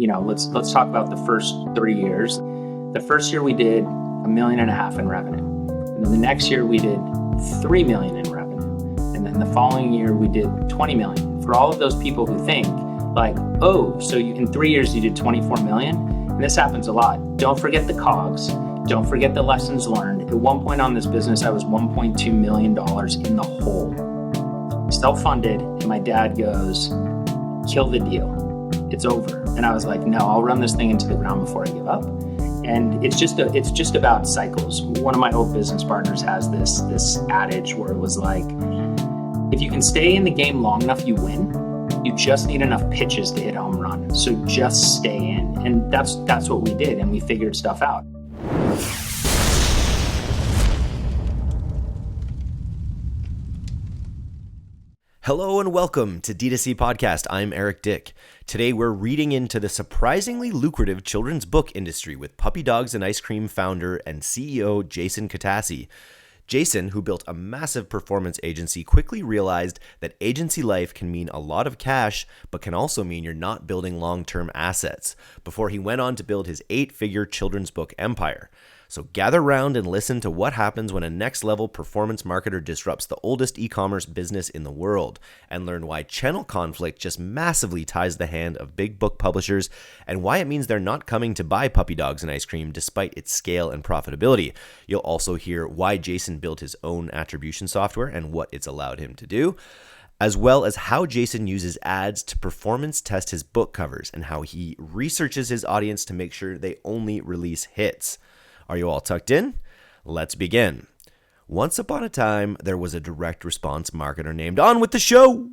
let's talk about the first 3 years. The first year we did $1.5 million in revenue. And then the next year we did $3 million in revenue. And then the following year we did $20 million. For all of those people who think like, oh, so in 3 years you did $24 million? And this happens a lot. Don't forget the COGS. Don't forget the lessons learned. At one point on this business, I was $1.2 million in the hole. Self-funded, and my dad goes, kill the deal. It's over. And I was like, no, I'll run this thing into the ground before I give up. And it's just about cycles. One of my old business partners has this adage where it was like, if you can stay in the game long enough, you win. You just need enough pitches to hit home run. So just stay in. And that's what we did. And we figured stuff out. Hello and welcome to D2C Podcast. I'm Eric Dyck. Today we're reading into the surprisingly lucrative children's book industry with Puppy Dogs and Ice Cream founder and CEO Jason Kutasi. Jason, who built a massive performance agency, quickly realized that agency life can mean a lot of cash, but can also mean you're not building long-term assets, before he went on to build his 8-figure children's book empire. So gather round and listen to what happens when a next-level performance marketer disrupts the oldest e-commerce business in the world, and learn why channel conflict just massively ties the hand of big book publishers, and why it means they're not coming to buy Puppy Dogs and Ice Cream despite its scale and profitability. You'll also hear why Jason built his own attribution software and what it's allowed him to do, as well as how Jason uses ads to performance test his book covers and how he researches his audience to make sure they only release hits. Are you all tucked in? Let's begin. Once upon a time, there was a direct response marketer named On With The Show.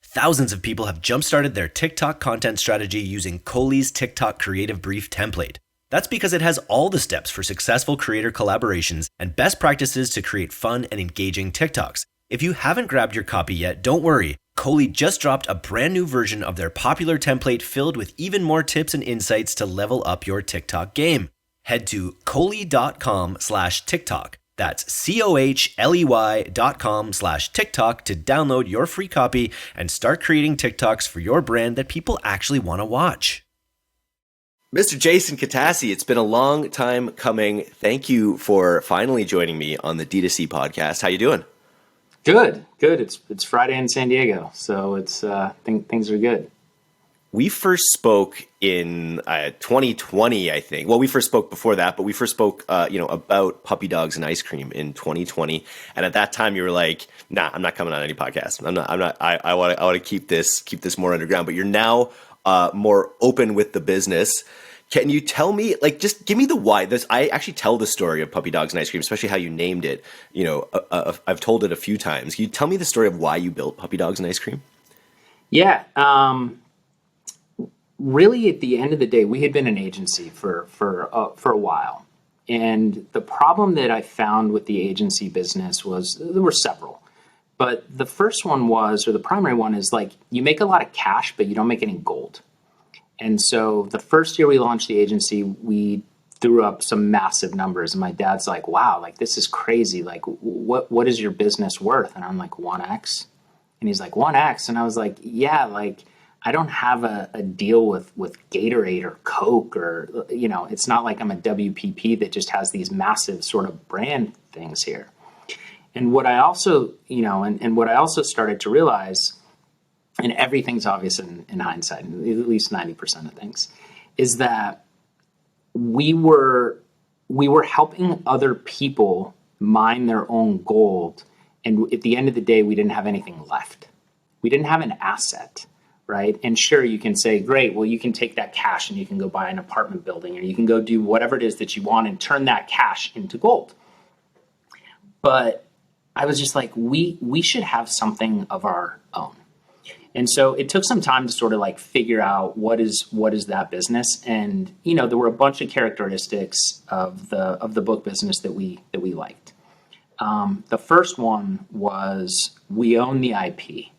Thousands of people have jump-started their TikTok content strategy using Coley's TikTok Creative Brief template. That's because it has all the steps for successful creator collaborations and best practices to create fun and engaging TikToks. If you haven't grabbed your copy yet, don't worry. Coley just dropped a brand new version of their popular template filled with even more tips and insights to level up your TikTok game. Head to coley.com/TikTok. That's COHLEY.com/TikTok to download your free copy and start creating TikToks for your brand that people actually want to watch. Mr. Jason Kutasi, it's been a long time coming. Thank you for finally joining me on the D2C podcast. How you doing? Good. It's Friday in San Diego, so it's things are good. We first spoke in 2020, I think. Well, we first spoke before that, but we first spoke, about Puppy Dogs and Ice Cream in 2020. And at that time, you were like, "Nah, I'm not coming on any podcast. I'm not. I want to keep this more underground." But you're now more open with the business. Can you tell me, just give me the why? I actually tell the story of Puppy Dogs and Ice Cream, especially how you named it. I've told it a few times. Can you tell me the story of why you built Puppy Dogs and Ice Cream? Yeah. Really, at the end of the day, we had been an agency for a while. And the problem that I found with the agency business was there were several. But the first one was, or the primary one is you make a lot of cash, but you don't make any gold. And so the first year we launched the agency, we threw up some massive numbers. And my dad's like, wow, this is crazy. What is your business worth? And I'm like, 1x. And he's like, 1x. And I was like, yeah, I don't have a deal with Gatorade or Coke or, it's not like I'm a WPP that just has these massive sort of brand things here. And what I also, and what I also started to realize, and everything's obvious in hindsight, at least 90% of things, is that we were helping other people mine their own gold. And at the end of the day, we didn't have anything left. We didn't have an asset. Right. And sure, you can say, great, well, you can take that cash and you can go buy an apartment building or you can go do whatever it is that you want and turn that cash into gold. But I was just like, we should have something of our own. And so it took some time to sort of figure out what is that business. And, there were a bunch of characteristics of the book business that we liked. The first one was we own the IP.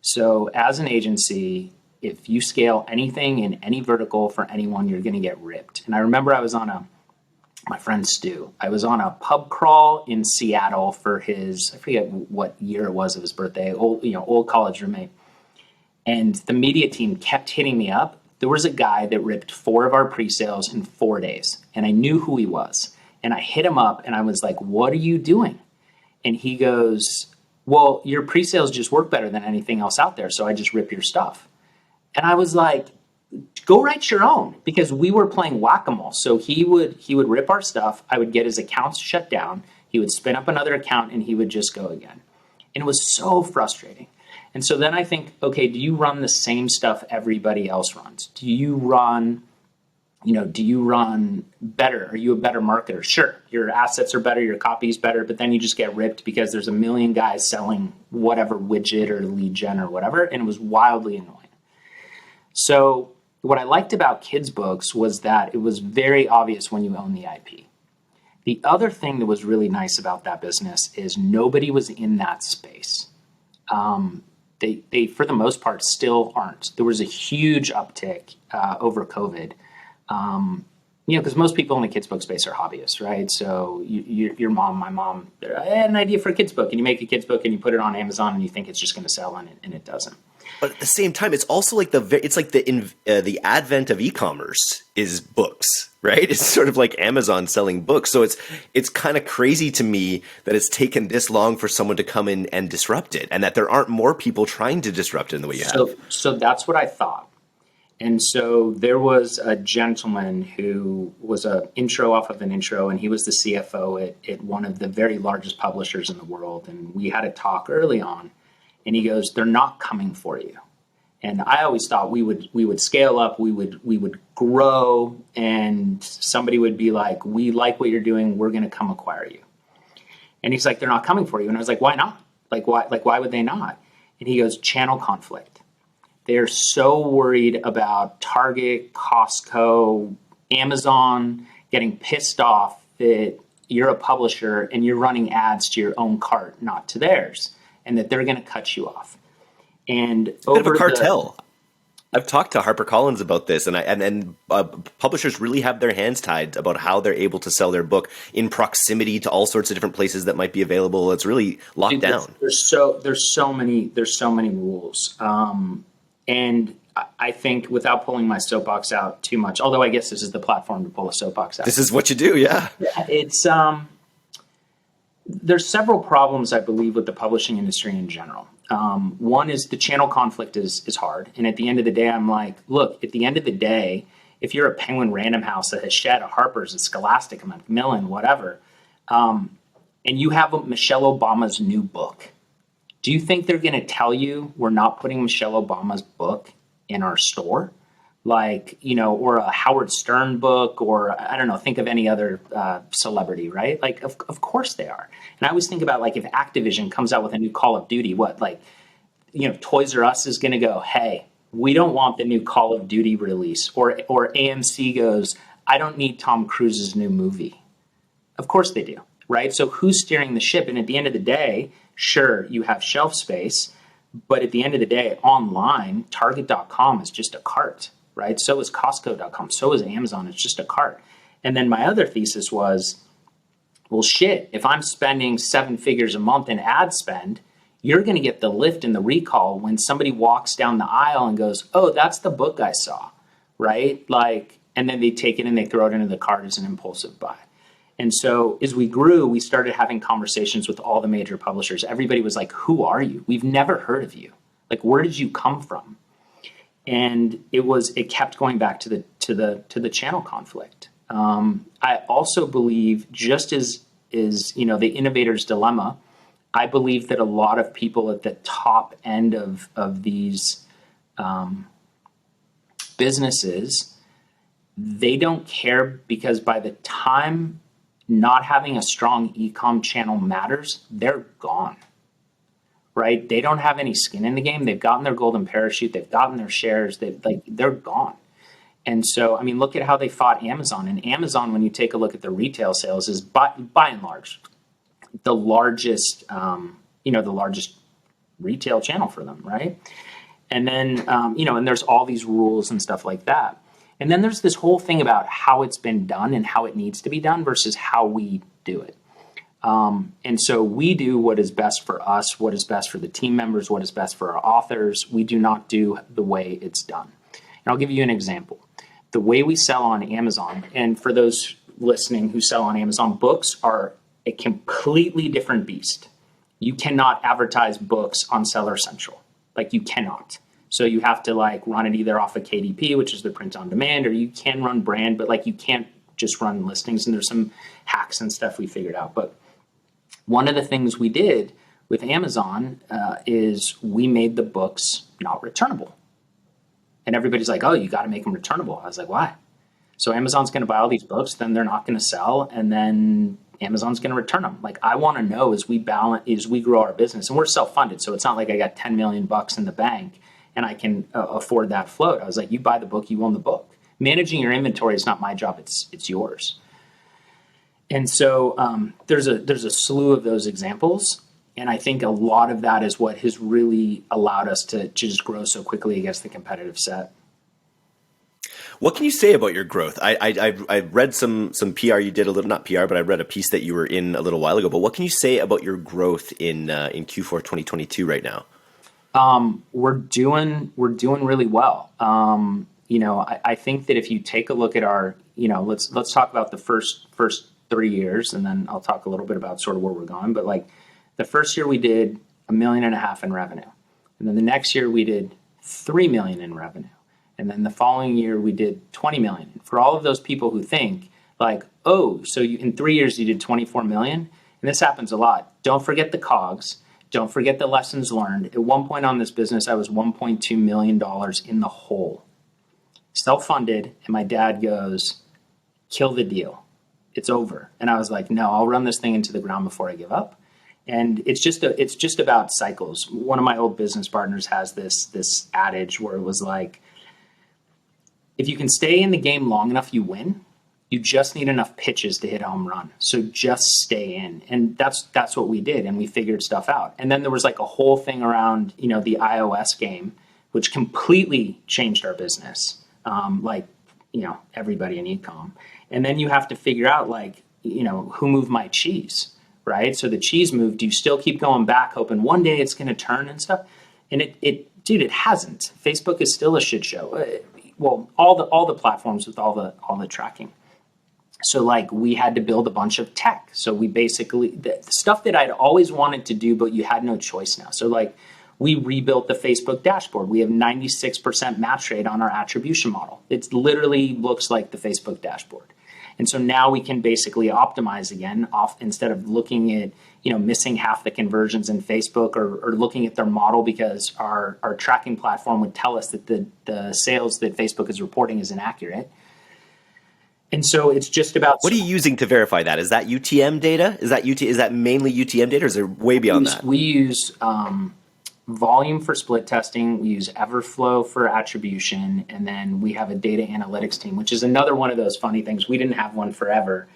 So as an agency, if you scale anything in any vertical for anyone, you're going to get ripped. And I remember I was on my friend Stu, I was on a pub crawl in Seattle for his, I forget what year it was of his birthday, old college roommate. And the media team kept hitting me up there was a guy that ripped 4 of our pre-sales in 4 days, and I knew who he was. And I hit him up and I was like, what are you doing? And he goes, well, your pre-sales just work better than anything else out there, so I just rip your stuff. And I was like, go write your own, because we were playing whack-a-mole. So he would rip our stuff. I would get his accounts shut down. He would spin up another account and he would just go again. And it was so frustrating. And so then I think, okay, do you run the same stuff everybody else runs? Do you run better? Are you a better marketer? Sure, your assets are better, your copy is better, but then you just get ripped because there's a million guys selling whatever widget or lead gen or whatever, and it was wildly annoying. So what I liked about kids' books was that it was very obvious when you own the IP. The other thing that was really nice about that business is nobody was in that space. They for the most part, still aren't. There was a huge uptick over COVID. Because most people in the kids book space are hobbyists, right? So your mom, my mom, I had an idea for a kids book, and you make a kids book and you put it on Amazon and you think it's just going to sell, and it doesn't. But at the same time, it's also like the advent of e-commerce is books, right? It's sort of like Amazon selling books. So it's kind of crazy to me that it's taken this long for someone to come in and disrupt it, and that there aren't more people trying to disrupt it in the way you have. So that's what I thought. And so there was a gentleman who was an intro off of an intro, and he was the CFO at one of the very largest publishers in the world. And we had a talk early on, and he goes, "They're not coming for you." And I always thought we would scale up, we would grow, and somebody would be like, "We like what you're doing, we're going to come acquire you." And he's like, "They're not coming for you." And I was like, "Why not? Why would they not?" And he goes, "Channel conflict. They're so worried about Target, Costco, Amazon getting pissed off that you're a publisher and you're running ads to your own cart, not to theirs, and that they're going to cut you off." And it's a bit of a cartel. I've talked to HarperCollins about this, and publishers really have their hands tied about how they're able to sell their book in proximity to all sorts of different places that might be available. It's really locked down. There's so many rules. And I think, without pulling my soapbox out too much, although I guess this is the platform to pull a soapbox out. This is what you do, yeah. It's there's several problems, I believe, with the publishing industry in general. One is the channel conflict is hard. And at the end of the day, I'm like, look, at the end of the day, if you're a Penguin Random House, a Hachette, a Harper's, a Scholastic, a Macmillan, whatever, and you have Michelle Obama's new book, do you think they're going to tell you we're not putting Michelle Obama's book in our store? Or a Howard Stern book, or I don't know, think of any other celebrity, right? Of course they are. And I always think about, if Activision comes out with a new Call of Duty, Toys R Us is going to go, "Hey, we don't want the new Call of Duty release." Or AMC goes, "I don't need Tom Cruise's new movie." Of course they do, right? So who's steering the ship? And at the end of the day, sure, you have shelf space, but at the end of the day, online, Target.com is just a cart, right? So is Costco.com. So is Amazon. It's just a cart. And then my other thesis was, well, shit, if I'm spending 7 figures a month in ad spend, you're going to get the lift and the recall when somebody walks down the aisle and goes, "Oh, that's the book I saw," right? And then they take it and they throw it into the cart as an impulsive buy. And so as we grew, we started having conversations with all the major publishers. Everybody was like, "Who are you? We've never heard of you. Where did you come from?" And it kept going back to the channel conflict. I also believe, just as the innovator's dilemma, I believe that a lot of people at the top end of these businesses, they don't care, because by the time not having a strong e-com channel matters, they're gone, right? They don't have any skin in the game. They've gotten their golden parachute. They've gotten their shares. They're gone. And so, look at how they fought Amazon. And Amazon, when you take a look at the retail sales, is by and large the largest, the largest retail channel for them, right? And then, and there's all these rules and stuff like that. And then there's this whole thing about how it's been done and how it needs to be done versus how we do it. And so we do what is best for us, what is best for the team members, what is best for our authors. We do not do the way it's done. And I'll give you an example. The way we sell on Amazon, and for those listening who sell on Amazon, books are a completely different beast. You cannot advertise books on Seller Central. Like, you cannot. So you have to like run it either off of KDP, which is the print on demand, or you can run brand, but like you can't just run listings. And there's some hacks and stuff we figured out. But one of the things we did with Amazon is we made the books not returnable. And everybody's like, oh, you got to make them returnable. I was like, why? So Amazon's going to buy all these books, then they're not going to sell, and then Amazon's going to return them. Like, I want to know as we grow our business, and we're self-funded, so it's not like I got $10 million in the bank and I can afford that float. I was like, you buy the book, you own the book. Managing your inventory is not my job; it's yours. And so there's a slew of those examples, and I think a lot of that is what has really allowed us to just grow so quickly against the competitive set. What can you say about your growth? I read some PR you did, a little, not PR, but I read a piece that you were in a little while ago. But what can you say about your growth in Q4 2022 right now? We're doing really well. I think that if you take a look at our, let's talk about the first 3 years, and then I'll talk a little bit about sort of where we're going. But like, the first year we did $1.5 million in revenue, and then the next year we did $3 million in revenue. And then the following year we did 20 million. For all of those people who think like, oh, so in 3 years you did 24 million, and this happens a lot. Don't forget the COGS. Don't forget the lessons learned. At one point on this business, I was $1.2 million in the hole, self-funded. And my dad goes, kill the deal. It's over. And I was like, no, I'll run this thing into the ground before I give up. And it's just about cycles. One of my old business partners has this adage where it was like, if you can stay in the game long enough, you win. You just need enough pitches to hit a home run. So just stay in. And that's what we did. And we figured stuff out. And then there was like a whole thing around, the iOS game, which completely changed our business. Everybody in e-com. And then you have to figure out who moved my cheese, right? So the cheese moved. Do you still keep going back, hoping one day it's going to turn and stuff? And it hasn't. Facebook is still a shit show. Well, all the platforms with all the tracking. So like, we had to build a bunch of tech. So we basically, the stuff that I'd always wanted to do, but you had no choice now. So like, we rebuilt the Facebook dashboard. We have 96% match rate on our attribution model. It literally looks like the Facebook dashboard. And so now we can basically optimize again instead of looking at, missing half the conversions in Facebook or looking at their model because our tracking platform would tell us that the sales that Facebook is reporting is inaccurate. And so it's just about... What are you using to verify that? Is that UTM data? Is that mainly UTM data, or is there way beyond that? We use volume for split testing. We use Everflow for attribution. And then we have a data analytics team, which is another one of those funny things. We didn't have one forever,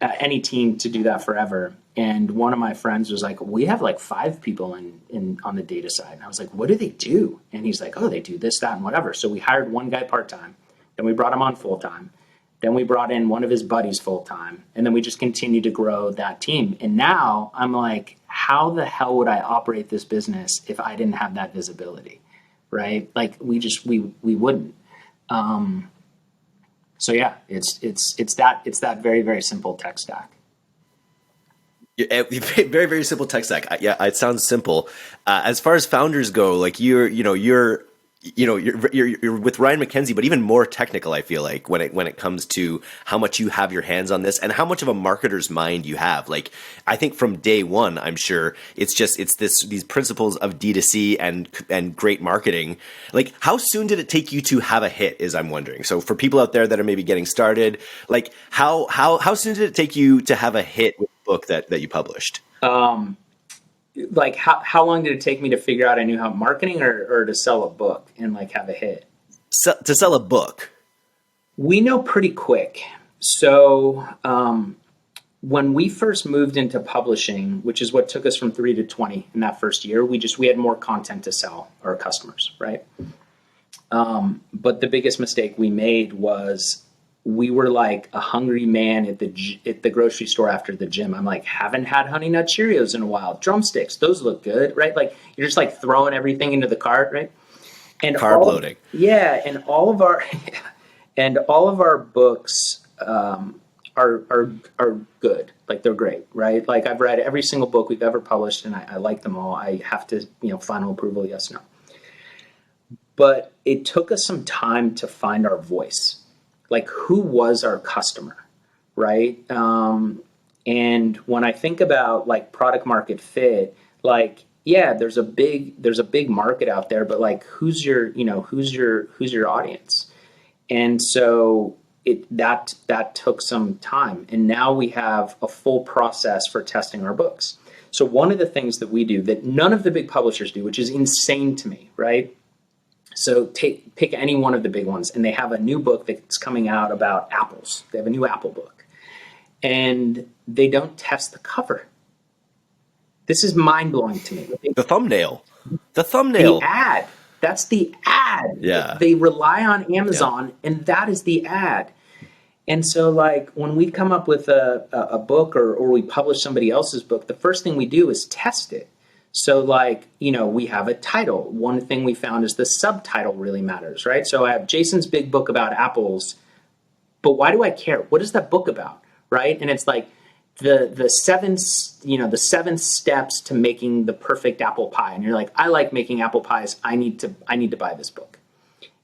any team to do that forever. And one of my friends was like, we have like 5 people on the data side. And I was like, what do they do? And he's like, oh, they do this, that, and whatever. So we hired one guy part-time. Then we brought him on full-time. Then we brought in one of his buddies full-time. And then we just continued to grow that team. And now I'm like, how the hell would I operate this business if I didn't have that visibility, right? Like we wouldn't. So yeah, it's that very, very simple tech stack. Very, very simple tech stack. Yeah, it sounds simple. As far as founders go, like you're with Ryan McKenzie, but even more technical, I feel like, when it comes to how much you have your hands on this and how much of a marketer's mind you have. Like, I think from day one, I'm sure it's these principles of D2C and great marketing. Like, how soon did it take you to have a hit, is I'm wondering. So for people out there that are maybe getting started, like how soon did it take you to have a hit with the book that you published? Like how long did it take me to figure out I knew how marketing or to sell a book and like have a hit? To sell a book. We know pretty quick. So when we first moved into publishing, which is what took us from 3 to 20 in that first year, we had more content to sell our customers, right? But the biggest mistake we made was we were like a hungry man at the grocery store after the gym. I'm like, haven't had Honey Nut Cheerios in a while. Drumsticks, those look good, right? Like, you're just like throwing everything into the cart, right? And Carb loading. Yeah, and all of our books are good. Like they're great, right? Like I've read every single book we've ever published, and I like them all. I have to, final approval, yes, no. But it took us some time to find our voice. Like who was our customer, right? And when I think about like product market fit, like yeah, there's a big market out there, but like who's your audience? And so that took some time, and now we have a full process for testing our books. So one of the things that we do that none of the big publishers do, which is insane to me, right? So pick any one of the big ones, and they have a new book that's coming out about apples. They have a new Apple book, and they don't test the cover. This is mind-blowing to me. The thumbnail. The ad. That's the ad. Yeah. They rely on Amazon, and that is the ad. And so, like, when we come up with a book or we publish somebody else's book, the first thing we do is test it. So, like, we have a title. One thing we found is the subtitle really matters, right? So I have Jason's big book about apples, but why do I care? What is that book about, right? And it's like the seven steps to making the perfect apple pie. And you're like, I like making apple pies. I need to buy this book.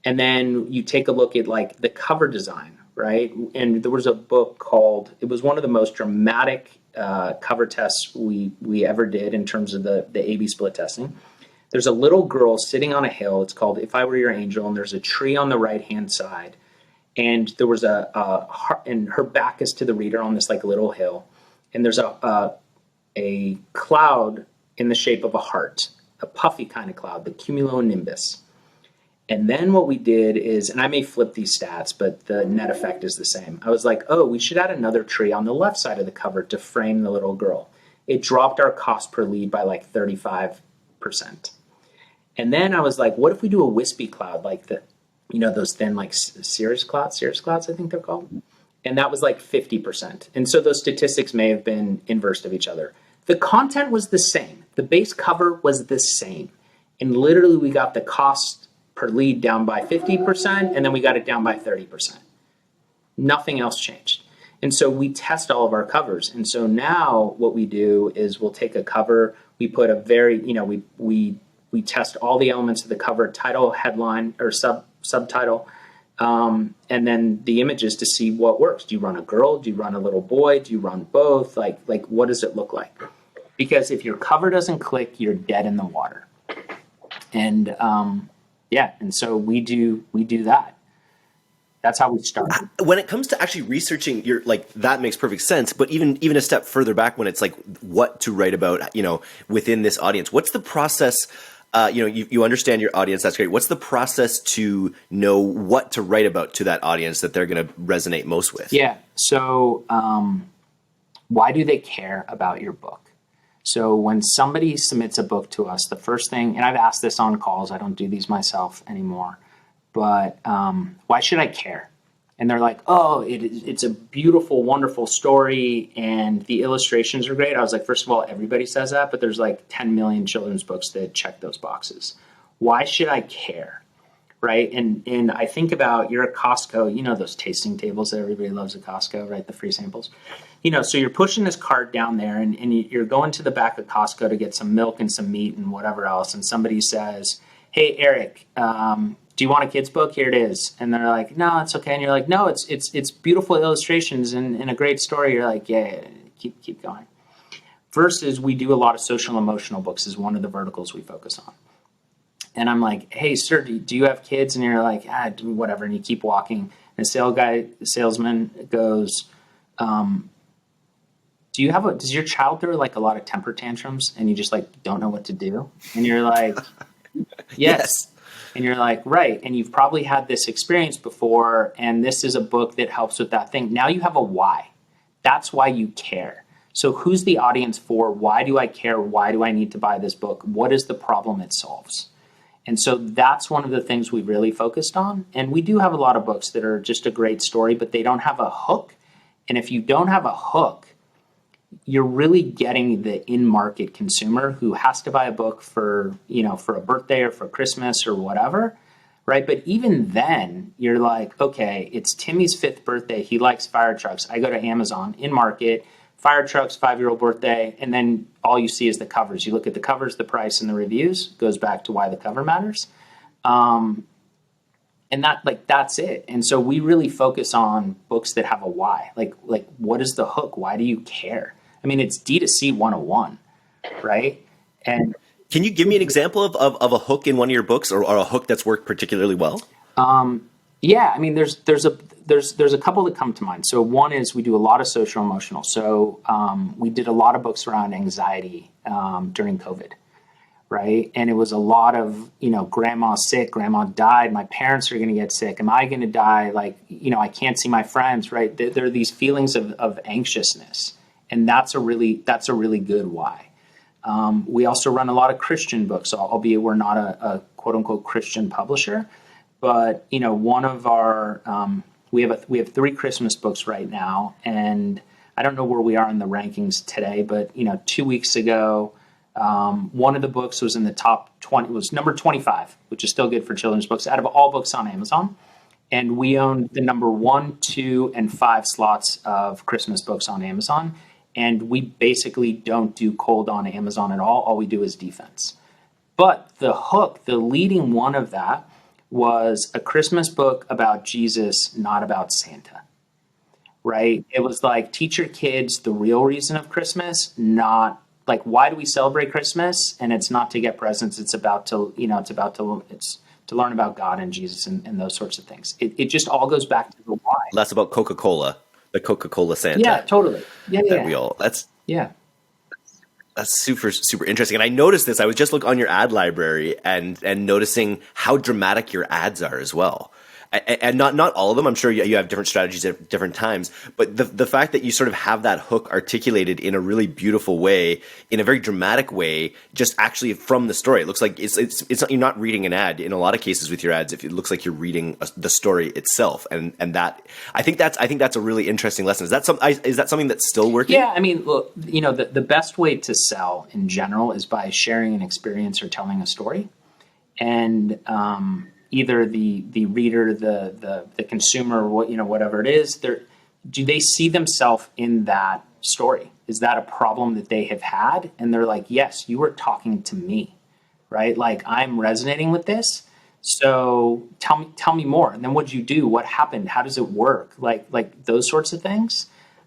And then you take a look at like the cover design, right? And there was a book called, it was one of the most dramatic cover tests we ever did in terms of the A/B split testing. There's a little girl sitting on a hill. It's called If I Were Your Angel, and there's a tree on the right-hand side. And there was and her back is to the reader on this like little hill. And there's a cloud in the shape of a heart, a puffy kind of cloud, the cumulonimbus. And then what we did is, and I may flip these stats, but the net effect is the same. I was like, oh, we should add another tree on the left side of the cover to frame the little girl. It dropped our cost per lead by like 35%. And then I was like, what if we do a wispy cloud, like those thin, like cirrus clouds, I think they're called. And that was like 50%. And so those statistics may have been inverse of each other. The content was the same. The base cover was the same. And literally we got the cost per lead down by 50%, and then we got it down by 30%. Nothing else changed. And so we test all of our covers. And so now what we do is we'll take a cover, we put a very, we test all the elements of the cover, title, headline, or subtitle, and then the images to see what works. Do you run a girl? Do you run a little boy? Do you run both? Like what does it look like? Because if your cover doesn't click, you're dead in the water. And and so we do that. That's how we start. When it comes to actually researching, that makes perfect sense. But even a step further back, when it's like what to write about, within this audience, what's the process? You understand your audience. That's great. What's the process to know what to write about to that audience that they're going to resonate most with? Yeah. So why do they care about your book? So when somebody submits a book to us, the first thing, and I've asked this on calls, I don't do these myself anymore, but why should I care? And they're like, oh, it's a beautiful, wonderful story, and the illustrations are great. I was like, first of all, everybody says that, but there's like 10 million children's books that check those boxes. Why should I care, right? And I think about, you're at Costco, those tasting tables that everybody loves at Costco, right? The free samples. So you're pushing this cart down there, and you're going to the back of Costco to get some milk and some meat and whatever else, and somebody says, hey, Eric, do you want a kid's book? Here it is. And they're like, no, it's okay. And you're like, no, it's beautiful illustrations and a great story. You're like, yeah, keep going. Versus we do a lot of social emotional books is one of the verticals we focus on. And I'm like, hey, sir, do you have kids? And you're like, whatever. And you keep walking. And the salesman goes, does your child throw like a lot of temper tantrums and you just like don't know what to do? And you're like, yes. And you're like, right. And you've probably had this experience before, and this is a book that helps with that thing. Now you have a why. That's why you care. So who's the audience for? Why do I care? Why do I need to buy this book? What is the problem it solves? And so that's one of the things we really focused on. And we do have a lot of books that are just a great story, but they don't have a hook. And if you don't have a hook, you're really getting the in-market consumer who has to buy a book for a birthday or for Christmas or whatever. right? But even then, you're like, okay, it's Timmy's 5th birthday. He likes fire trucks. I go to Amazon in market, fire trucks, 5-year-old birthday, and then all you see is the covers. You look at the covers, the price, and the reviews. Goes back to why the cover matters. And that's it. And so we really focus on books that have a why. Like what is the hook? Why do you care? I mean, it's D2C 101, right? And Can you give me an example of a hook in one of your books, or a hook that's worked particularly well? yeah, I mean, there's a couple that come to mind. So one is we do a lot of social emotional. So we did a lot of books around anxiety during COVID, right? And it was a lot of, grandma's sick, grandma died, my parents are going to get sick. Am I going to die? Like, I can't see my friends, right? There are these feelings of anxiousness. And that's a really good why. We also run a lot of Christian books, albeit we're not a quote unquote Christian publisher. But, one of our, we have 3 Christmas books right now. And I don't know where we are in the rankings today, but, 2 weeks ago, one of the books was in the top 20, was number 25, which is still good for children's books out of all books on Amazon. And we own the number 1, 2, and 5 slots of Christmas books on Amazon. And we basically don't do cold on Amazon at all. All we do is defense. But the hook, the leading one of that was a Christmas book about Jesus, not about Santa. Right? It was like, teach your kids the real reason of Christmas, not like, why do we celebrate Christmas? And it's not to get presents. It's about to, it's to learn about God and Jesus and those sorts of things. It just all goes back to the why. Less about Coca-Cola, the Coca-Cola Santa. Yeah, totally. Yeah. That's super, super interesting. And I noticed this. I was just looking on your ad library and noticing how dramatic your ads are as well. And not all of them. I'm sure you have different strategies at different times. But the fact that you sort of have that hook articulated in a really beautiful way, in a very dramatic way, just actually from the story. It looks like it's not, you're not reading an ad in a lot of cases with your ads. If it looks like you're reading the story itself, and that I think that's a really interesting lesson. Is that something that's still working? Yeah, I mean, look, the best way to sell in general is by sharing an experience or telling a story, and either the reader, the consumer, whatever it is, do they see themselves in that story? Is that a problem that they have had? And they're like, yes, you were talking to me, right? Like, I'm resonating with this. So tell me more. And then what'd you do? What happened? How does it work? Like those sorts of things.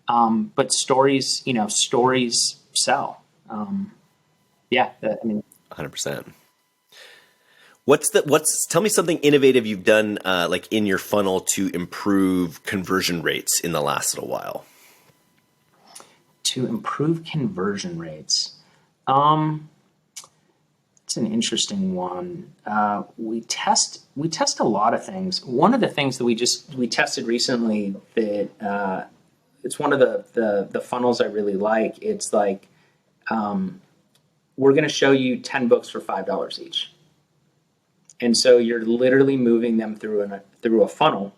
But stories sell. Yeah, I mean, 100%. Tell me something innovative you've done, like in your funnel to improve conversion rates in the last little while. To improve conversion rates. It's an interesting one. We test a lot of things. One of the things that we tested recently that it's one of the funnels I really like. It's like, we're going to show you 10 books for $5 each. And so you're literally moving them through a funnel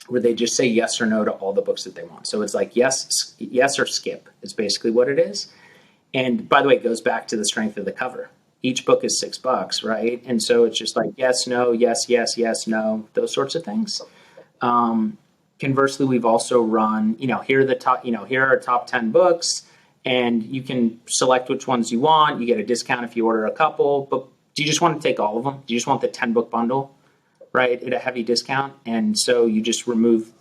where they just say yes or no to all the books that they want. So it's like yes or skip is basically what it is. And by the way, it goes back to the strength of the cover. Each book is $6, right? And so it's just like yes, no, yes, no, those sorts of things. Conversely, we've also run, here are our top 10 books, and you can select which ones you want. You get a discount if you order a couple, but do you just want to take all of them? Do you just want the 10 book bundle, right, at a heavy discount? And so you just remove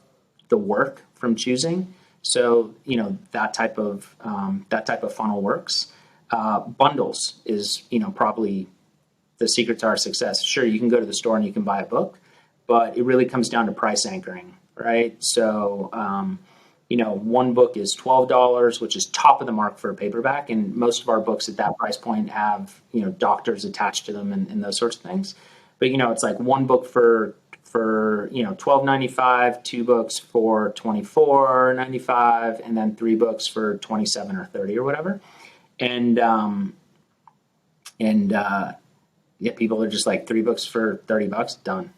the work from choosing. So, that type of funnel works. Bundles is, probably the secret to our success. Sure, you can go to the store and you can buy a book, but it really comes down to price anchoring, right? So, one book is $12, which is top of the mark for a paperback. And most of our books at that price point have, doctors attached to them and those sorts of things. But, it's like one book for $12.95, 2 books for $24.95, and then 3 books for $27 or $30 or whatever. And people are just like 3 books for $30, done.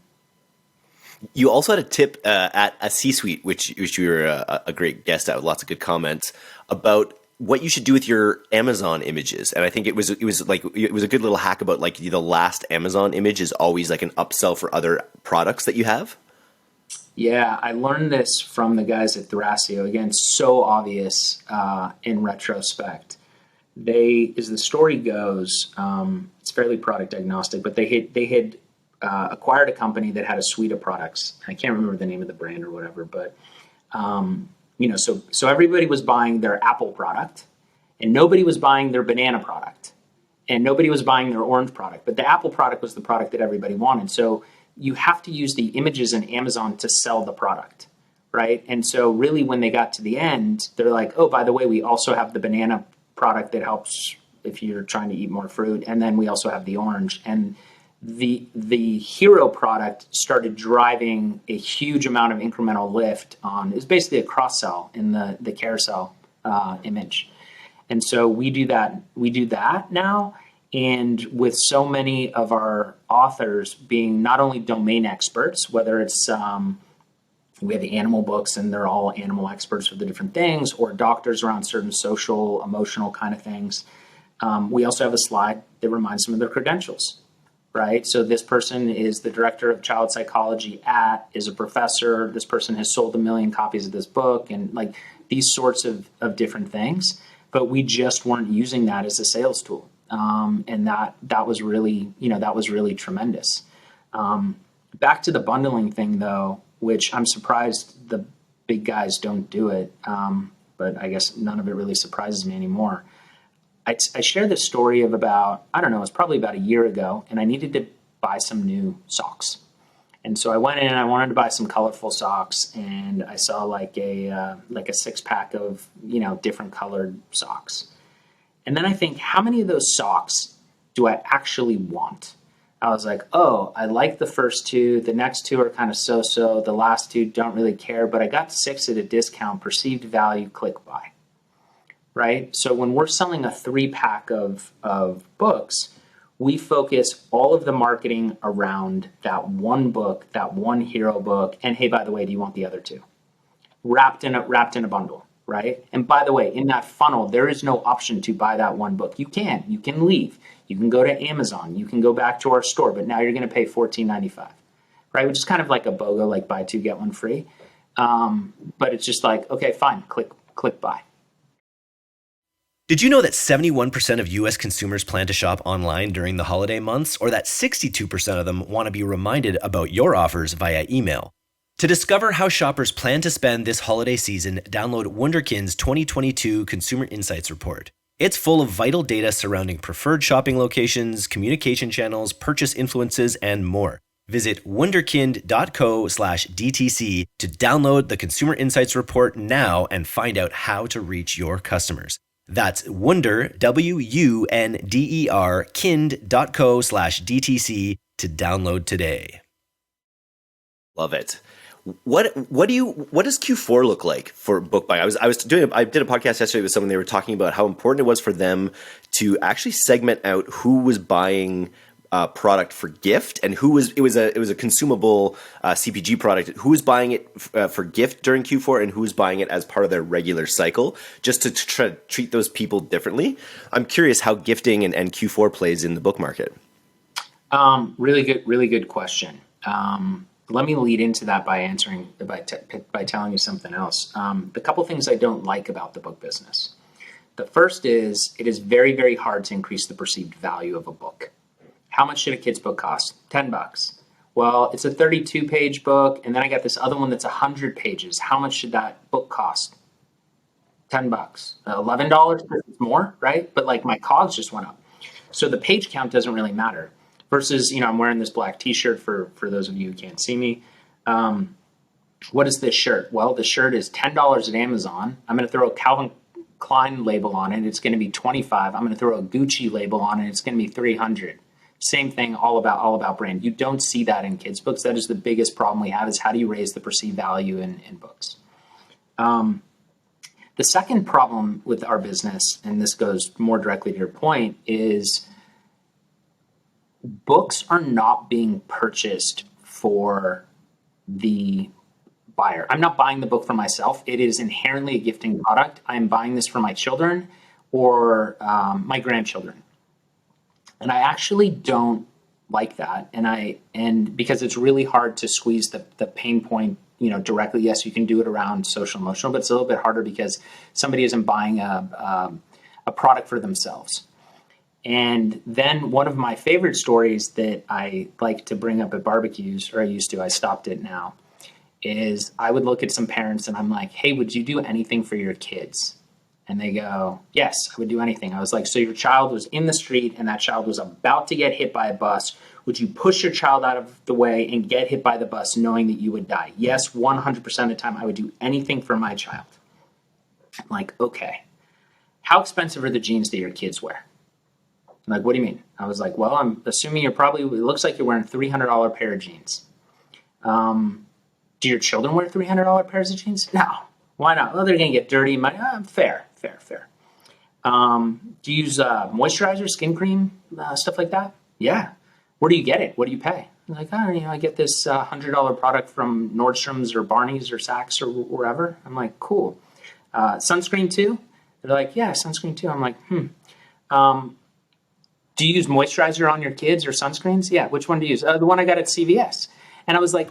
You also had a tip at a C-suite, which you were a great guest at with lots of good comments about what you should do with your Amazon images. And I think it was a good little hack about like the last Amazon image is always like an upsell for other products that you have. Yeah, I learned this from the guys at Thrasio. Again, so obvious in retrospect. They, as the story goes, it's fairly product agnostic, but they had acquired a company that had a suite of products. I can't remember the name of the brand or whatever, but so everybody was buying their Apple product, and nobody was buying their banana product, and nobody was buying their orange product. But the Apple product was the product that everybody wanted. So you have to use the images in Amazon to sell the product, right? And so really when they got to the end, they're like, oh, by the way, we also have the banana product that helps if you're trying to eat more fruit. And then we also have the orange. And the hero product started driving a huge amount of incremental lift on, it's basically a cross sell in the carousel image. And so we do that now. And with so many of our authors being not only domain experts, whether it's we have the animal books and they're all animal experts for the different things, or doctors around certain social, emotional kind of things. We also have a slide that reminds them of their credentials, right? So this person is the director of child psychology is a professor. This person has sold 1 million copies of this book, and like these sorts of different things. But we just weren't using that as a sales tool. And that was really tremendous. Back to the bundling thing though, which I'm surprised the big guys don't do it. But I guess none of it really surprises me anymore. I shared this story of about, I don't know, it was probably about a year ago, and I needed to buy some new socks. And so I went in and I wanted to buy some colorful socks, and I saw like a 6-pack of, different colored socks. And then I think, how many of those socks do I actually want? I was like, oh, I like the first 2. The next 2 are kind of so-so. The last 2 don't really care, but I got 6 at a discount, perceived value, click buy, right? So when we're selling a 3-pack of books, we focus all of the marketing around that one book, that one hero book. And hey, by the way, do you want the other 2? Wrapped in a bundle. Right? And by the way, in that funnel, there is no option to buy that one book. You can leave. You can go to Amazon. You can go back to our store, but now you're going to pay $14.95, right? Which is kind of like a BOGO, like buy 2, get 1 free. But it's just like, okay, fine, click buy. Did you know that 71% of US consumers plan to shop online during the holiday months, or that 62% of them want to be reminded about your offers via email? To discover how shoppers plan to spend this holiday season, download Wunderkind's 2022 Consumer Insights Report. It's full of vital data surrounding preferred shopping locations, communication channels, purchase influences, and more. Visit wunderkind.co/DTC to download the Consumer Insights Report now and find out how to reach your customers. That's Wunder, WUNDER, kind.co/DTC to download today. Love it. What does Q4 look like for book buying? I did a podcast yesterday with someone. They were talking about how important it was for them to actually segment out who was buying product for gift and it was a consumable CPG product. Who was buying it for gift during Q4 and who was buying it as part of their regular cycle, just to try to treat those people differently. I'm curious how gifting and Q4 plays in the book market. Really good question. Let me lead into that by telling you something else. The couple things I don't like about the book business. The first is it is very, very hard to increase the perceived value of a book. How much should a kid's book cost? $10. Well, it's a 32-page book, and then I got this other one that's 100 pages. How much should that book cost? $10. $11? It's more, right? But like my COGS just went up. So the page count doesn't really matter. Versus, I'm wearing this black t-shirt for those of you who can't see me. What is this shirt? Well, the shirt is $10 at Amazon. I'm going to throw a Calvin Klein label on it. It's going to be $25. I'm going to throw a Gucci label on it. It's going to be $300. Same thing, all about brand. You don't see that in kids' books. That is the biggest problem we have, is how do you raise the perceived value in books? The second problem with our business, and this goes more directly to your point, is books are not being purchased for the buyer. I'm not buying the book for myself. It is inherently a gifting product. I'm buying this for my children or my grandchildren. And I actually don't like that. And because it's really hard to squeeze the pain point, directly. Yes, you can do it around social emotional, but it's a little bit harder because somebody isn't buying a product for themselves. And then one of my favorite stories that I like to bring up at barbecues, or I used to, I stopped it now, is I would look at some parents and I'm like, hey, would you do anything for your kids? And they go, yes, I would do anything. I was like, so your child was in the street and that child was about to get hit by a bus. Would you push your child out of the way and get hit by the bus knowing that you would die? Yes, 100% of the time I would do anything for my child. I'm like, okay, how expensive are the jeans that your kids wear? I'm like, what do you mean? I was like, well, I'm assuming it looks like you're wearing $300 pair of jeans. Do your children wear $300 pairs of jeans? No. Why not? Well, they're going to get dirty. Fair. Do you use moisturizer, skin cream, stuff like that? Yeah. Where do you get it? What do you pay? I'm like, I get this $100 product from Nordstrom's or Barney's or Saks or wherever. I'm like, cool. Sunscreen too? They're like, yeah, sunscreen too. I'm like, do you use moisturizer on your kids or sunscreens? Yeah. Which one do you use? The one I got at CVS. And I was like,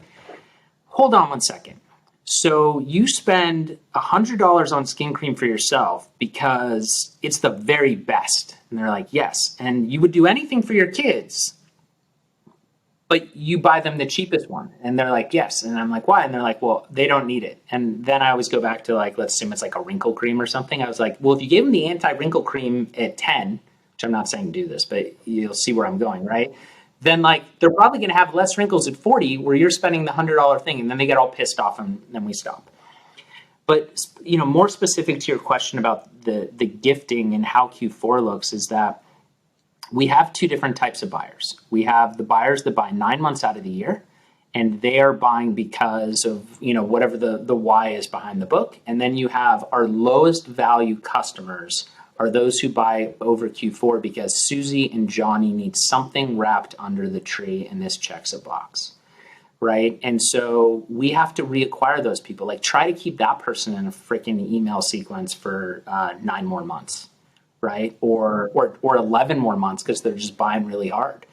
hold on one second. So you spend $100 on skin cream for yourself because it's the very best. And they're like, yes. And you would do anything for your kids, but you buy them the cheapest one. And they're like, yes. And I'm like, why? And they're like, well, they don't need it. And then I always go back to like, let's assume it's like a wrinkle cream or something. I was like, well, if you gave them the anti-wrinkle cream at 10, which I'm not saying do this, but you'll see where I'm going, right? Then like they're probably going to have less wrinkles at 40 where you're spending the $100 thing and then they get all pissed off and then we stop. But, more specific to your question about the gifting and how Q4 looks is that we have two different types of buyers. We have the buyers that buy 9 months out of the year and they are buying because of, whatever the why is behind the book. And then you have our lowest value customers are those who buy over Q4 because Susie and Johnny need something wrapped under the tree and this checks a box, right? And so we have to reacquire those people. Like try to keep that person in a freaking email sequence for 9 more months, right? Or 11 more months because they're just buying really hard.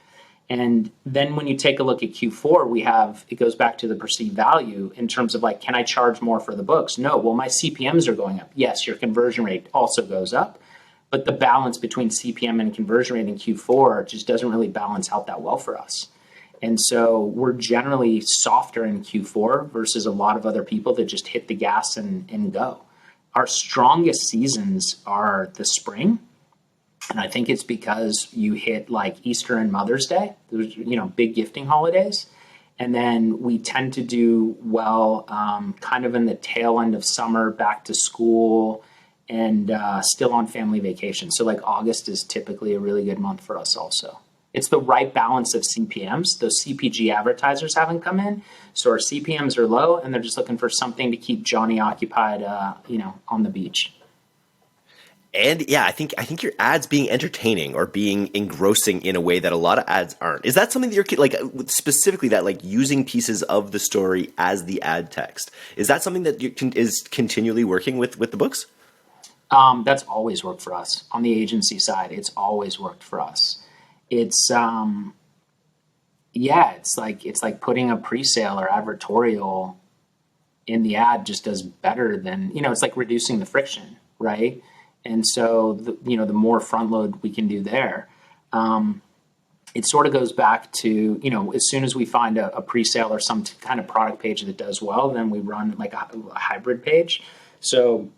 And then when you take a look at Q4, it goes back to the perceived value in terms of like, can I charge more for the books? No, well, my CPMs are going up. Yes, your conversion rate also goes up. But the balance between CPM and conversion rate in Q4 just doesn't really balance out that well for us. And so we're generally softer in Q4 versus a lot of other people that just hit the gas and go. Our strongest seasons are the spring. And I think it's because you hit like Easter and Mother's Day, those, big gifting holidays. And then we tend to do well kind of in the tail end of summer, back to school, and still on family vacation. So like August is typically a really good month for us also. It's the right balance of CPMs. Those CPG advertisers haven't come in. So our CPMs are low and they're just looking for something to keep Johnny occupied, on the beach. And yeah, I think your ads being entertaining or being engrossing in a way that a lot of ads aren't. Is that something that you're like specifically that like using pieces of the story as the ad text? Is that something that is continually working with the books? That's always worked for us on the agency side. It's always worked for us. It's it's like putting a pre-sale or advertorial in the ad just does better than, it's like reducing the friction, right? And so the more front load we can do there, it sort of goes back to, as soon as we find a pre-sale or some kind of product page that does well, then we run like a hybrid page. So,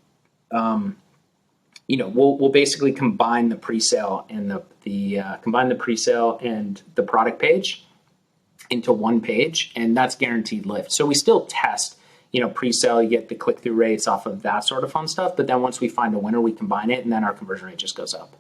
we'll basically combine the pre-sale and the product page into one page, and that's guaranteed lift. So we still test, pre-sale, you get the click-through rates off of that sort of fun stuff. But then once we find a winner, we combine it, and then our conversion rate just goes up.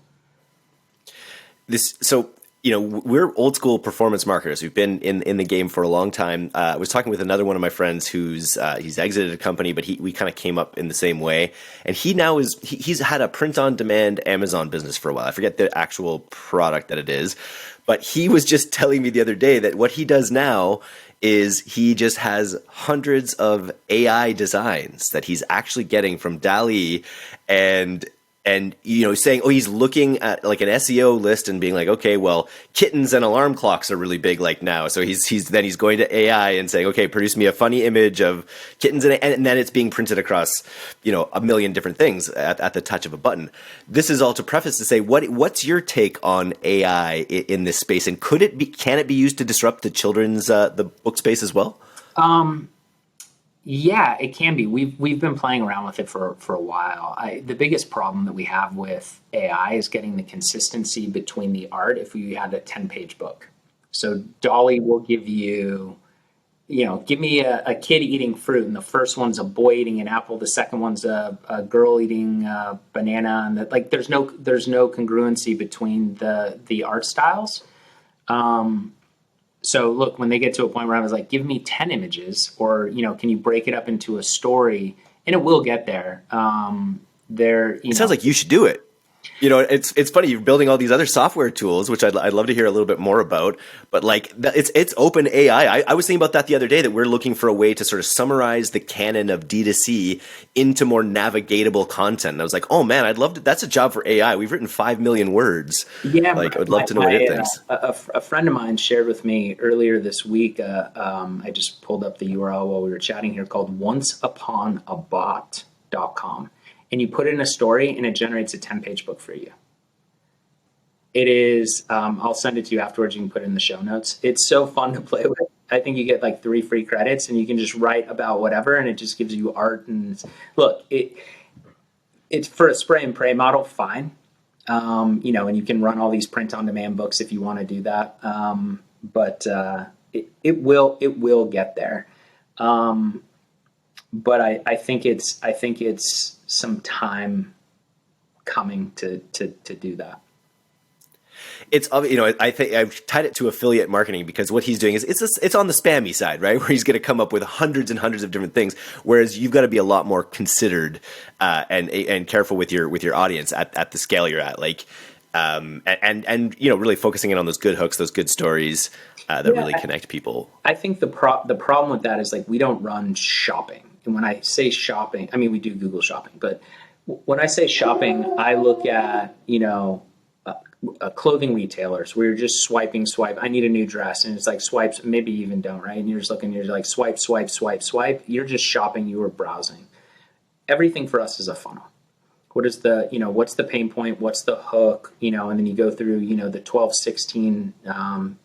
We're old school performance marketers. We've been in the game for a long time. I was talking with another one of my friends who's he's exited a company, but we kind of came up in the same way. And he now he's had a print on demand Amazon business for a while. I forget the actual product that it is, but he was just telling me the other day that what he does now is he just has hundreds of AI designs that he's actually getting from DALL-E, and saying, oh, he's looking at like an SEO list and being like, okay, well, kittens and alarm clocks are really big like now. So he's going to AI and saying, okay, produce me a funny image of kittens, and then it's being printed across, a million different things at the touch of a button. This is all to preface to say, what's your take on AI in this space, and can it be used to disrupt the children's the book space as well? Yeah, it can be. We've been playing around with it for a while. The biggest problem that we have with AI is getting the consistency between the art if you had a 10-page book. So Dolly will give you, give me a kid eating fruit, and the first one's a boy eating an apple, the second one's a girl eating a banana, and there's no congruency between the art styles. So look, when they get to a point where I was like, give me 10 images, or, can you break it up into a story? And it will get there. It sounds like you should do it. It's funny, you're building all these other software tools, which I'd love to hear a little bit more about, but it's open AI. I was thinking about that the other day, that we're looking for a way to sort of summarize the canon of D2C into more navigatable content. And I was like, oh man, I'd love to, that's a job for AI. We've written 5 million words. Yeah. I'd love to know what it thinks. A friend of mine shared with me earlier this week, I just pulled up the URL while we were chatting here, called onceuponabot.com. And you put in a story and it generates a 10-page book for you. It is, I'll send it to you afterwards. You can put it in the show notes. It's so fun to play with. I think you get like 3 free credits and you can just write about whatever, and it just gives you art. And look, it's for a spray and pray model, fine. And you can run all these print on demand books if you want to do that. But it will get there. But I think it's some time coming to do that. It's I think I've tied it to affiliate marketing, because what he's doing is it's on the spammy side, right? Where he's going to come up with hundreds and hundreds of different things, whereas you've got to be a lot more considered and careful with your audience at the scale you're at, and really focusing in on those good hooks, those good stories that really connect people. I think the problem with that is we don't run shopping. And when I say shopping, I mean, we do Google shopping, but when I say shopping, I look at, clothing retailers where you're just swipe. I need a new dress. And it's like swipes, maybe you even don't, right? And you're just looking, you're like swipe. You're just shopping, you are browsing. Everything for us is a funnel. What is what's the pain point? What's the hook? And then you go through, the 12, 16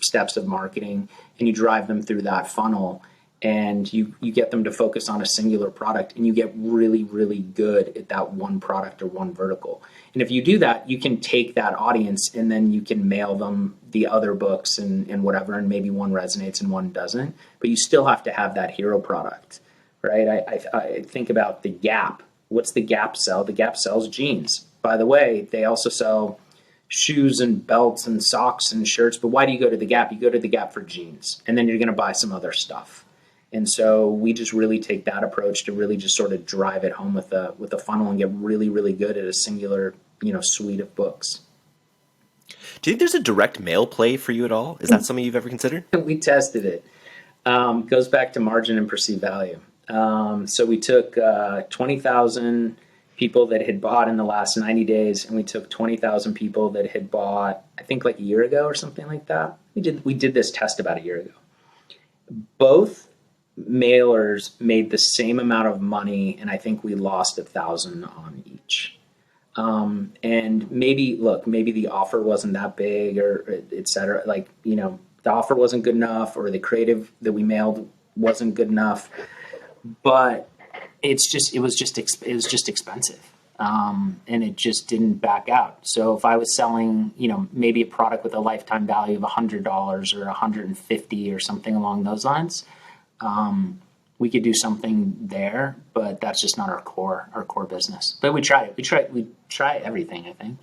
steps of marketing, and you drive them through that funnel. And you get them to focus on a singular product, and you get really, really good at that one product or one vertical. And if you do that, you can take that audience and then you can mail them the other books and whatever, and maybe one resonates and one doesn't. But you still have to have that hero product, right? I think about the Gap. What's the Gap sell? The Gap sells jeans. By the way, they also sell shoes and belts and socks and shirts. But why do you go to the Gap? You go to the Gap for jeans, and then you're going to buy some other stuff. And so we just really take that approach to really just sort of drive it home with a funnel and get really, really good at a singular, suite of books. Do you think there's a direct mail play for you at all? Is that something you've ever considered? We tested it. Goes back to margin and perceived value. So we took 20,000 people that had bought in the last 90 days, and we took 20,000 people that had bought, I think a year ago or something like that. We did this test about a year ago. Both mailers made the same amount of money, and I think we lost 1,000 on each. And maybe the offer wasn't that big, or et cetera. The offer wasn't good enough, or the creative that we mailed wasn't good enough. But it was just expensive. And it just didn't back out. So if I was selling, maybe a product with a lifetime value of $100 or $150 or something along those lines, we could do something there, but that's just not our core business. But we try it. We try everything, I think.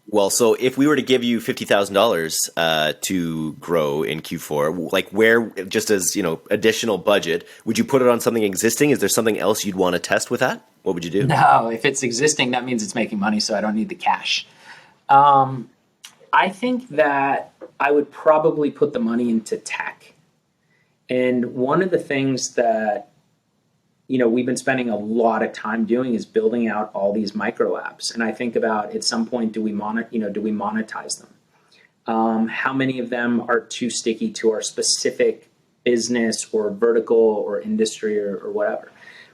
Well, so if we were to give you $50,000 to grow in Q4, where, just as additional budget, would you put it on something existing? Is there something else you'd want to test with that? What would you do? No, if it's existing, that means it's making money, so I don't need the cash. I think that I would probably put the money into tech. And one of the things that, we've been spending a lot of time doing is building out all these micro apps. And I think about at some point, do we monetize them? How many of them are too sticky to our specific business or vertical or industry or whatever,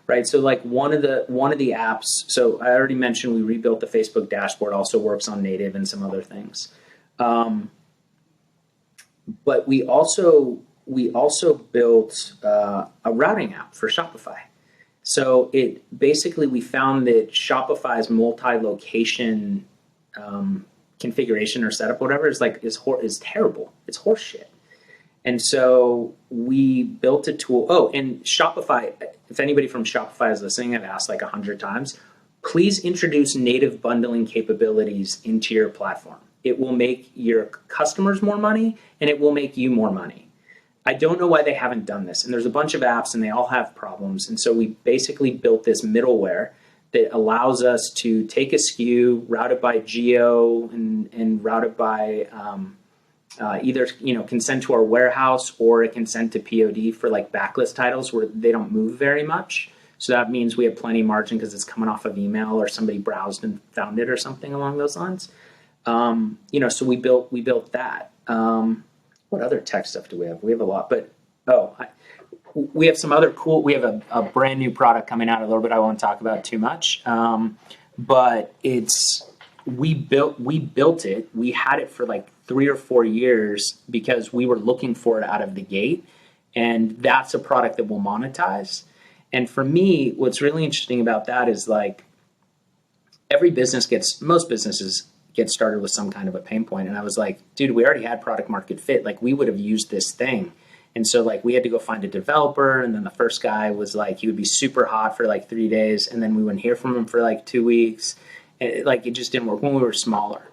right? So like one of the apps. So I already mentioned we rebuilt the Facebook dashboard. Also works on native and some other things. But we also built a routing app for Shopify. So we found that Shopify's multi-location configuration or setup, whatever, is terrible. It's horseshit. And so we built a tool. Oh, and Shopify, if anybody from Shopify is listening, I've asked like 100 times, please introduce native bundling capabilities into your platform. It will make your customers more money and it will make you more money. I don't know why they haven't done this. And there's a bunch of apps and they all have problems. And so we basically built this middleware that allows us to take a SKU, route it by geo, and route it by either can send to our warehouse or it can send to POD for like backlist titles where they don't move very much. So that means we have plenty of margin because it's coming off of email or somebody browsed and found it or something along those lines. So we built that. What other tech stuff do we have? We have a lot, but we have some other cool. We have a brand new product coming out a little bit. I won't talk about too much, but we built it. We had it for like 3 or 4 years because we were looking for it out of the gate, and that's a product that we'll monetize. And for me, what's really interesting about that is like most businesses get started with some kind of a pain point. And I was like, dude, we already had product market fit. Like we would have used this thing. And so like we had to go find a developer. And then the first guy was like, he would be super hot for like 3 days. And then we wouldn't hear from him for like 2 weeks. And it just didn't work when we were smaller.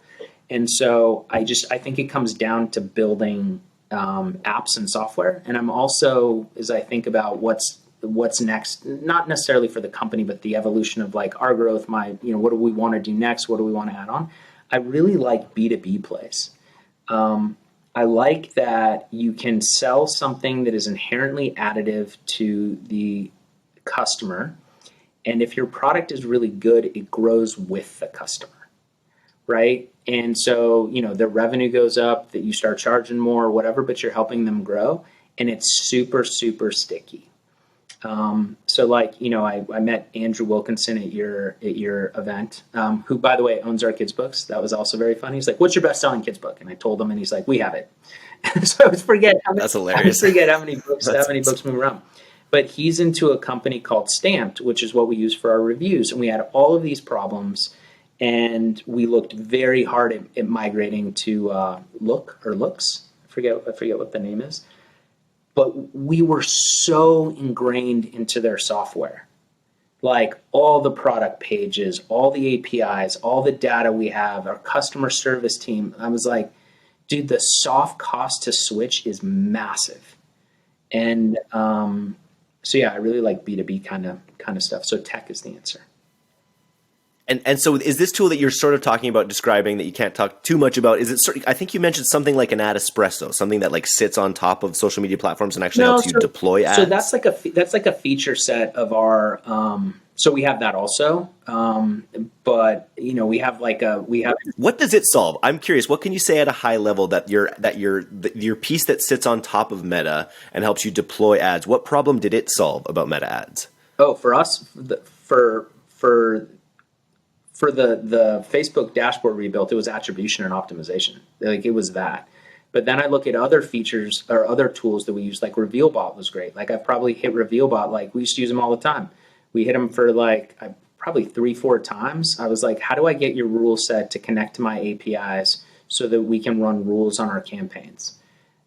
And so I think it comes down to building apps and software. And I'm also, as I think about what's next, not necessarily for the company, but the evolution of like our growth, what do we want to do next? What do we want to add on? I really like B2B plays. I like that you can sell something that is inherently additive to the customer. And if your product is really good, it grows with the customer, right? And so, the revenue goes up, that you start charging more or whatever, but you're helping them grow. And it's super, super sticky. So like, I met Andrew Wilkinson at your event, who by the way owns our kids books. That was also very funny. He's like, what's your best selling kids book? And I told him and he's like, we have it. So I always forget how many, That's hilarious. I forget how many books move around, but he's into a company called Stamped, which is what we use for our reviews. And we had all of these problems and we looked very hard at migrating to, Looks. I forget what the name is. But we were so ingrained into their software, like all the product pages, all the APIs, all the data we have, our customer service team. I was like, dude, the soft cost to switch is massive. And so yeah, I really like B2B kind of stuff. So tech is the answer. And so is this tool that you're sort of talking about, describing, that you can't talk too much about, is it I think you mentioned something like an ad espresso, something that like sits on top of social media platforms and actually helps you deploy ads? So that's like a feature set of our so we have that also. But we have What does it solve? I'm curious. What can you say at a high level that your piece that sits on top of Meta and helps you deploy ads, what problem did it solve about Meta ads? Oh, for us, for the Facebook dashboard rebuilt, it was attribution and optimization. Like it was that. But then I look at other features or other tools that we use, like RevealBot was great. Like I've probably hit RevealBot, like we used to use them all the time. We hit them for like probably 3-4 times. I was like, how do I get your rule set to connect to my APIs so that we can run rules on our campaigns?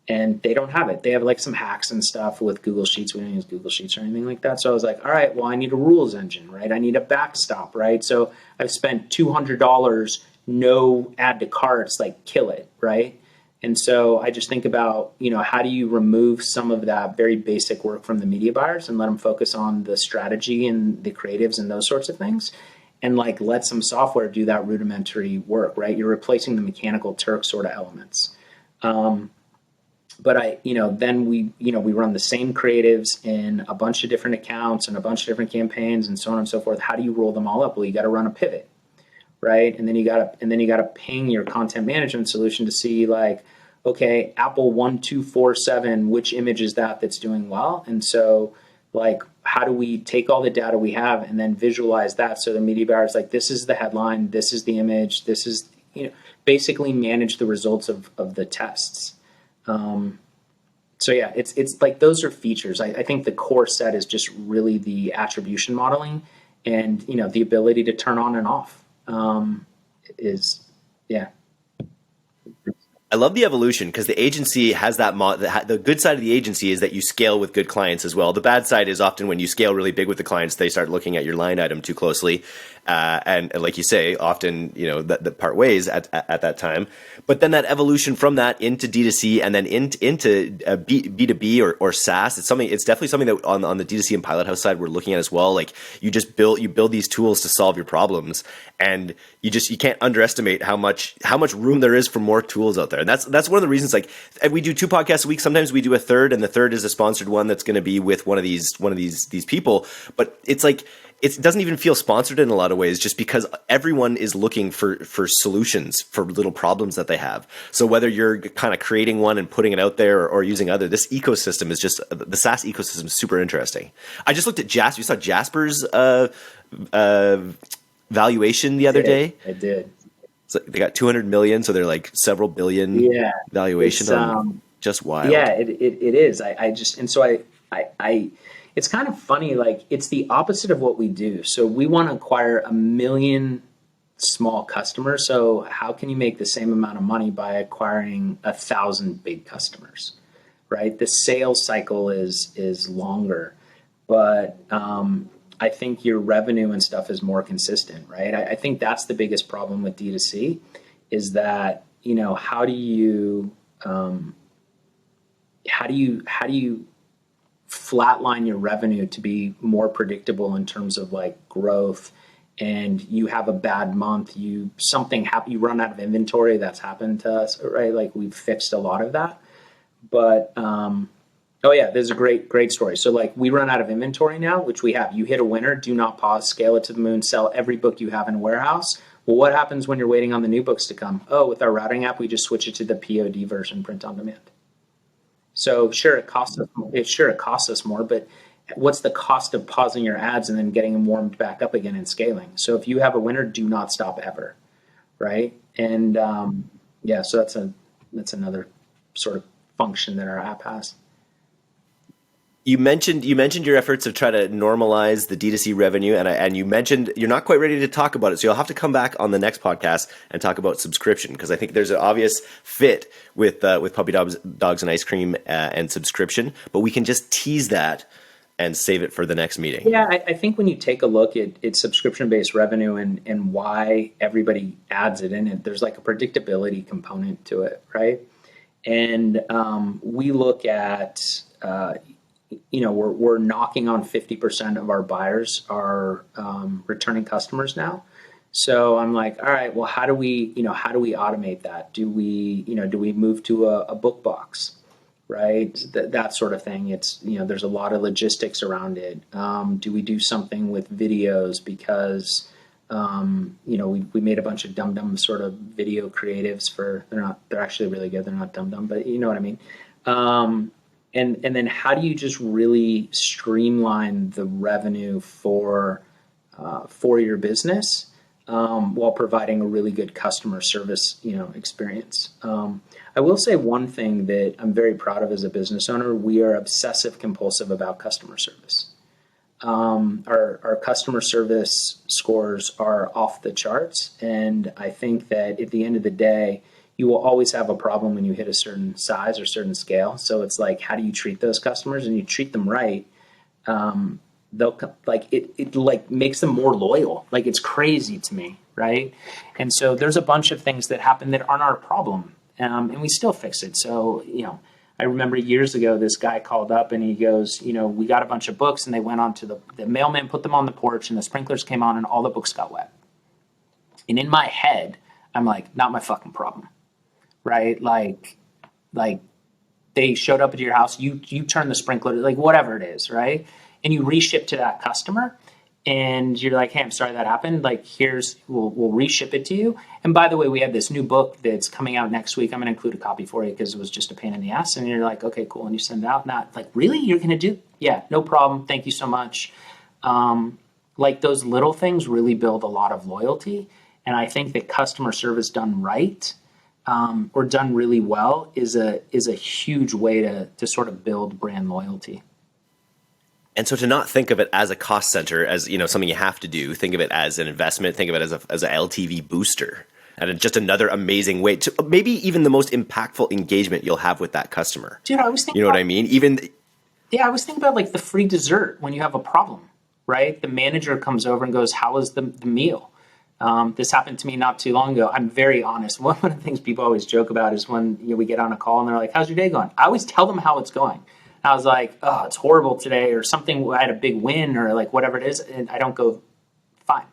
And they don't have it. They have like some hacks and stuff with Google Sheets. We don't use Google Sheets or anything like that. So I was like, all right, well, I need a rules engine, right? I need a backstop, right? So I've spent $200, no add to carts, like kill it, right? And so I just think about, how do you remove some of that very basic work from the media buyers and let them focus on the strategy and the creatives and those sorts of things? And like let some software do that rudimentary work, right? You're replacing the mechanical Turk sort of elements. But then we run the same creatives in a bunch of different accounts and a bunch of different campaigns and so on and so forth. How do you roll them all up? Well, you got to run a pivot, right? And then you got to ping your content management solution to see like, okay, Apple 1247, which image is that's doing well? And so like, how do we take all the data we have and then visualize that so the media buyer is like, this is the headline, this is the image, this is, basically manage the results of the tests. So yeah, it's like those are features. I think the core set is just really the attribution modeling and the ability to turn on and off. Yeah. I love the evolution because the agency has that the good side of the agency is that you scale with good clients as well. The bad side is often when you scale really big with the clients, they start looking at your line item too closely. And like you say, often, that part ways at that time. But then that evolution from that into D2C and then into B2B or SaaS, it's definitely something that on the D2C and Pilot House side, we're looking at as well. Like you build these tools to solve your problems, and you can't underestimate how much room there is for more tools out there. And that's one of the reasons, like, we do 2 podcasts a week. Sometimes we do a third, and the third is a sponsored one that's going to be with one of these people. But it's like, it doesn't even feel sponsored in a lot of ways, just because everyone is looking for solutions for little problems that they have. So whether you're kind of creating one and putting it out there or using other, this ecosystem is just, the SaaS ecosystem is super interesting. I just looked at Jasper. You saw Jasper's valuation the other day? I did. So they got 200 million, so they're like several billion valuation. Just wild. Yeah, it is. I it's kind of funny, like it's the opposite of what we do. So we want to acquire 1 million small customers. So how can you make the same amount of money by acquiring 1,000 big customers, right? The sales cycle is longer, but I think your revenue and stuff is more consistent, right? I think that's the biggest problem with D2C is that, how do you flatline your revenue to be more predictable in terms of like growth, and you have a bad month, you run out of inventory. That's happened to us, right? Like we've fixed a lot of that, but there's a great story. So like we run out of inventory now, which we have. You hit a winner, do not pause, scale it to the moon, sell every book you have in a warehouse. Well, what happens when you're waiting on the new books to come? Oh, with our routing app, we just switch it to the POD version, print on demand. So sure, it costs us more, but what's the cost of pausing your ads and then getting them warmed back up again and scaling? So if you have a winner, do not stop ever, right? And so that's another sort of function that our app has. You mentioned your efforts to try to normalize the D2C revenue, and you mentioned you're not quite ready to talk about it, so you'll have to come back on the next podcast and talk about subscription, because I think there's an obvious fit with Puppy Dogs and Ice Cream and subscription, but we can just tease that and save it for the next meeting. Yeah, I think when you take a look at subscription-based revenue and why everybody adds it in, there's like a predictability component to it, right? And we look at we're knocking on 50% of our buyers are returning customers now. So I'm like, all right, well, how do we automate that? Do we move to a book box, right? That sort of thing. It's, there's a lot of logistics around it. Do we do something with videos? Because, we made a bunch of dumb sort of video creatives they're actually really good. They're not dumb, but you know what I mean? And then how do you just really streamline the revenue for your business while providing a really good customer service, experience? I will say one thing that I'm very proud of as a business owner: we are obsessive compulsive about customer service. Our customer service scores are off the charts, and I think that at the end of the day, you will always have a problem when you hit a certain size or certain scale. So it's like, how do you treat those customers? And you treat them right, they'll like it like makes them more loyal. Like it's crazy to me, right? And so there's a bunch of things that happen that aren't our problem, and we still fix it. So I remember years ago, this guy called up and he goes, we got a bunch of books, and they went on to the mailman put them on the porch, and the sprinklers came on, and all the books got wet. And in my head, I'm like, not my fucking problem. Right? Like they showed up at your house, you turn the sprinkler, like whatever it is, right? And you reship to that customer, and you're like, hey, I'm sorry that happened. Like, we'll reship it to you. And by the way, we have this new book that's coming out next week. I'm going to include a copy for you because it was just a pain in the ass. And you're like, okay, cool. And you send it out. Not like, really? You're going to do? Yeah, no problem. Thank you so much. Like those little things really build a lot of loyalty. And I think that customer service done right, or done really well is a huge way to sort of build brand loyalty. And so to not think of it as a cost center, as something you have to do, think of it as an investment, think of it as a LTV booster, and just another amazing way to maybe even the most impactful engagement you'll have with that customer. Dude, I was thinking, you know what I mean? I was thinking about like the free dessert when you have a problem, right? The manager comes over and goes, "How was the meal?" This happened to me not too long ago. I'm very honest. One of the things people always joke about is when we get on a call and they're like, "How's your day going?" I always tell them how it's going. I was like, "Oh, it's horrible today," or something. I had a big win, or like whatever it is, and I don't go, "Fine."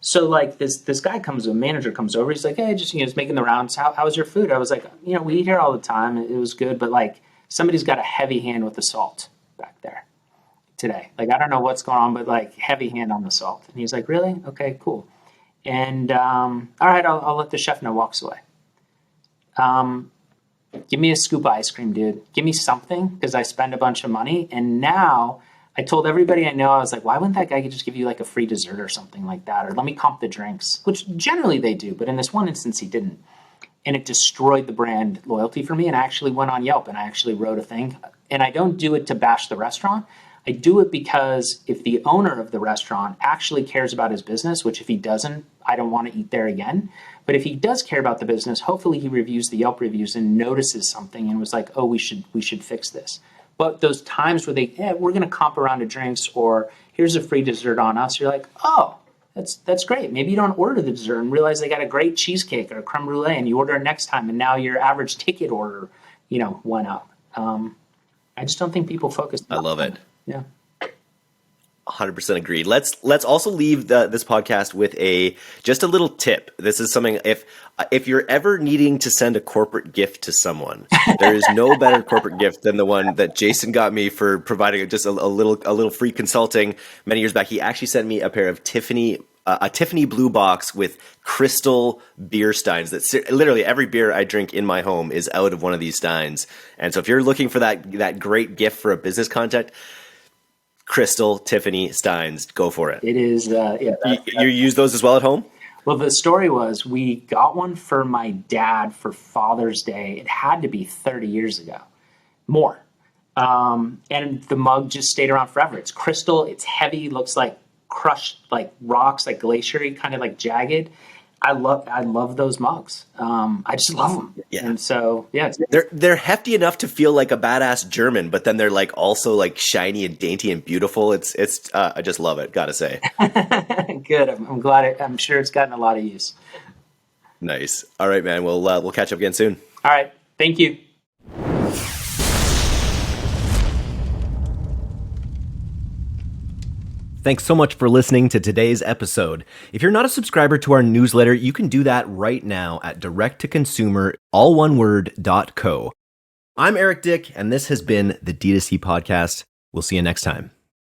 So like this guy manager comes over. He's like, "Hey, just making the rounds. How was your food?" I was like, "We eat here all the time. It was good, but like somebody's got a heavy hand with the salt back there today. Like I don't know what's going on, but like heavy hand on the salt." And he's like, "Really? Okay, cool." And all right, I'll let the chef know. Walks away. Give me a scoop of ice cream, dude. Give me something because I spend a bunch of money. And now I told everybody I know, I was like, why wouldn't that guy just give you like a free dessert or something like that? Or let me comp the drinks, which generally they do. But in this one instance, he didn't. And it destroyed the brand loyalty for me. And I actually went on Yelp and I actually wrote a thing. And I don't do it to bash the restaurant. I do it because if the owner of the restaurant actually cares about his business, which if he doesn't, I don't want to eat there again. But if he does care about the business, hopefully he reviews the Yelp reviews and notices something and was like, oh, we should fix this. But those times where we're going to comp around to drinks, or here's a free dessert on us, you're like, oh, that's great. Maybe you don't order the dessert and realize they got a great cheesecake or a creme brulee and you order it next time and now your average ticket order, went up. I just don't think people focus. I love it. Yeah. 100% agreed. Let's also leave this podcast with just a little tip. This is something, if you're ever needing to send a corporate gift to someone, there is no better corporate gift than the one that Jason got me for providing just a little free consulting many years back. He actually sent me a pair of a Tiffany blue box with crystal beer steins. That literally every beer I drink in my home is out of one of these steins. And so if you're looking for that great gift for a business contact, crystal Tiffany steins, go for it. It is, yeah. You use those as well at home? Well, the story was we got one for my dad for Father's Day. It had to be 30 years ago, more. And the mug just stayed around forever. It's crystal. It's heavy. Looks like crushed, like rocks, like glacier-y, kind of like jagged. I love those mugs. I just love them. Yeah. And so, yeah. They're hefty enough to feel like a badass German, but then they're like also like shiny and dainty and beautiful. It's I just love it, gotta say. Good. I'm glad. I'm sure it's gotten a lot of use. Nice. All right, man. We'll catch up again soon. All right. Thank you. Thanks so much for listening to today's episode. If you're not a subscriber to our newsletter, you can do that right now at direct-to-consumer, all one word, .co. I'm Eric Dyck, and this has been the D2C Podcast. We'll see you next time.